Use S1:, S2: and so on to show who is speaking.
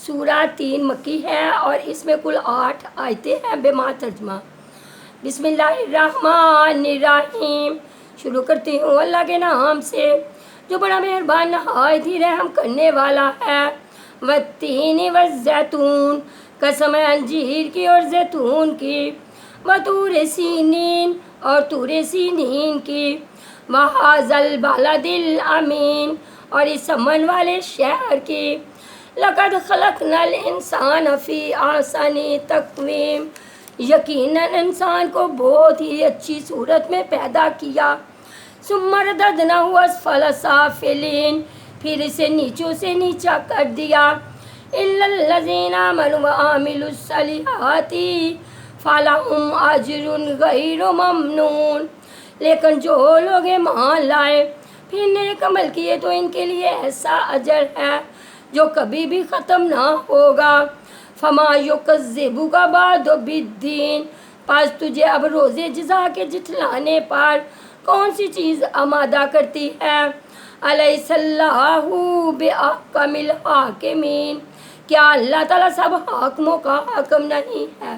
S1: سورہ 3 مکی ہے اور اس میں کل 8 آیتیں ہیں بما ترجمہ۔ بسم اللہ الرحمن الرحیم، شروع کرتی ہوں اللہ کے نام سے جو بڑا مہربان نہایت ہی رحم کرنے والا ہے۔ والتین والزیتون، قسم ہے انجیر کی اور زیتون کی، وطور سینین اور طور سینین کی، وہذا البلد الامین اور اس امن والے شہر کی۔ لقد خلقنا الانسان فی احسن تقویم، یقیناً انسان کو بہت ہی اچھی صورت میں پیدا کیا۔ ثم رددناہ اسفل سافلین، پھر اسے نیچوں سے نیچا کر دیا۔ الا الذین آمنوا وعملوا الصالحات فلہم اجر غیر ممنون، لیکن جو لوگ ایمان لائے پھر نیک عمل کیے تو ان کے لیے ایسا اجر ہے جو کبھی بھی ختم نہ ہوگا۔ فما یکذبک بعد بالدین، پس تجھے اب روز جزا کے جھٹلانے پر کون سی چیز آمادہ کرتی ہے؟ الیس اللہ باحکم الحاکمین، کیا اللہ تعالیٰ سب حاکموں کا حاکم نہیں ہے؟